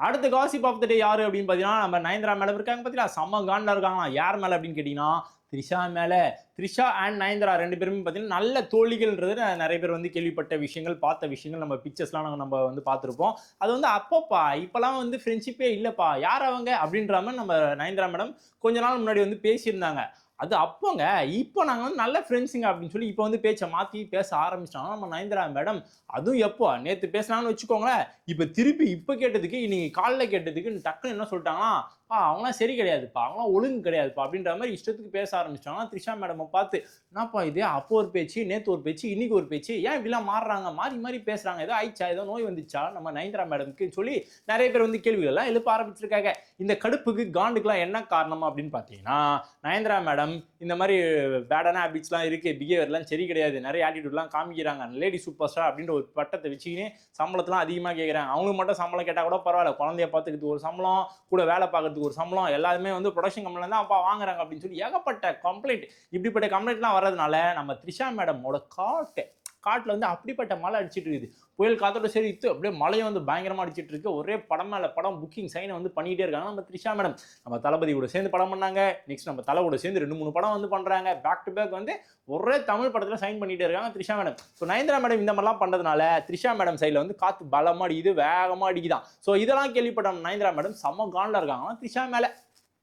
அடுத்த gossip of the டே யாரு அப்படின்னு பார்த்தீங்கன்னா, நம்ம நயன்தாரா மேடம் இருக்காங்க பார்த்தீங்களா, செம்ம காண்டில் இருக்காங்களா. யார் மேலே அப்படின்னு கேட்டிங்கன்னா, த்ரிஷா மேலே. த்ரிஷா அண்ட் நயன்தாரா 2 பேருமே பார்த்தீங்கன்னா நல்ல தோழிகள்ன்றது நிறைய பேர் வந்து கேள்விப்பட்ட விஷயங்கள், பார்த்த விஷயங்கள், நம்ம பிக்சர்ஸ்லாம் நம்ம வந்து பார்த்துருப்போம். அது வந்து அப்போப்பா, இப்போலாம் வந்து ஃப்ரெண்ட்ஷிப்பே இல்லைப்பா, யார் அவங்க அப்படின்ற மாதிரி நம்ம நயன்தாரா மேடம் கொஞ்ச நாள் முன்னாடி வந்து பேசியிருந்தாங்க. அது அப்போங்க. இப்போ நாங்கள் வந்து நல்ல ஃப்ரெண்ட்ஸுங்க அப்படின்னு சொல்லி இப்போ வந்து பேச்சை மாற்றி பேச ஆரம்பிச்சிட்டாங்க நம்ம நயன்தாரா மேடம். அதுவும் எப்போ நேற்று பேசினாங்கன்னு வச்சுக்கோங்களேன், இப்போ திருப்பி இப்போ கேட்டதுக்கு இன்னைக்கு காலைல கேட்டதுக்கு டக்குன்னு என்ன சொல்லிட்டாங்கன்னா, அவங்களாம் சரி கிடையாதுப்பா, அவங்களாம் ஒழுங்கு கிடையாதுப்பா அப்படின்ற மாதிரி இஷ்டத்துக்கு பேச ஆரம்பிச்சிட்டாங்க. த்ரிஷா மேடம் பார்த்து, என்னப்பா இது, அப்போ ஒரு பேச்சு, நேற்று ஒரு பேச்சு, இன்னைக்கு ஒரு பேச்சு, ஏன் இப்படிலாம் மாறுறாங்க, மாறி மாறி பேசுறாங்க, ஏதோ ஆயிடுச்சா, ஏதோ நோய் வந்துச்சா நம்ம நயன்தாரா மேடம்க்கு சொல்லி நிறைய பேர் வந்து கேள்விகள்லாம் எழுப்ப ஆரம்பிச்சிருக்காங்க. இந்த கடுப்புக்கு காண்டுக்குலாம் என்ன காரணம் அப்படின்னு பார்த்தீங்கன்னா, நயன்தாரா மேடம் இந்த மாதிரி பேடான ஹேபிட்ஸ்லாம் இருக்குது, பிஹேவியர்லாம் சரி கிடையாது, நிறைய ஆட்டிடியூட்லாம் காமிக்கிறாங்க, லேடி சூப்பர் ஸ்டார் அப்படின்ற ஒரு பட்டத்தை வச்சுக்கின்னு சம்பளத்தெலாம் அதிகமாக கேட்குறாங்க. அவங்களுக்கு மட்டும் சம்பளம் கேட்டால் கூட பரவாயில்ல, குழந்தைய பார்த்துக்கிறதுக்கு ஒரு சம்பளம், கூட வேலை பார்க்கறதுக்கு ஒரு சம்பளம், எல்லாருமே வந்து ப்ரொடக்ஷன் கம்பெனியில் தான் அப்பா வாங்குறாங்க அப்படின்னு சொல்லி ஏகப்பட்ட கம்ப்ளைண்ட். இப்படிப்பட்ட கம்ப்ளைண்ட்லாம் வர்றதுனால நம்ம த்ரிஷா மேடமோட காட்டில் வந்து அப்படிப்பட்ட மழை அடிச்சிட்டு இருக்குது. புயல் காத்தோட சரி இத்து அப்படியே மழையும் வந்து பயங்கரமாக அடிச்சிட்டு இருக்கு. ஒரே படம் மேலே படம் புக்கிங் சைனை வந்து பண்ணிகிட்டே இருக்காங்க நம்ம த்ரிஷா மேடம். நம்ம தளபதி கூட சேர்ந்து படம் பண்ணாங்க, நெக்ஸ்ட் நம்ம தலை கூட சேர்ந்து 2-3 படம் வந்து பண்ணுறாங்க. பேக் டு பேக் வந்து ஒரே தமிழ் படத்தில் சைன் பண்ணிகிட்டே இருக்காங்க Trisha madam. So Nayanthara madam இந்த மாதிரிலாம் பண்ணுறதுனால த்ரிஷா மேடம் சைடில் வந்து காற்று பலமாக அடிக்குது, வேகமாக அடிக்குதான். ஸோ இதெல்லாம் கேள்விப்பட்ட நயன்தாரா மேடம் செம்ம காண்டில் இருக்காங்க த்ரிஷா மேலே.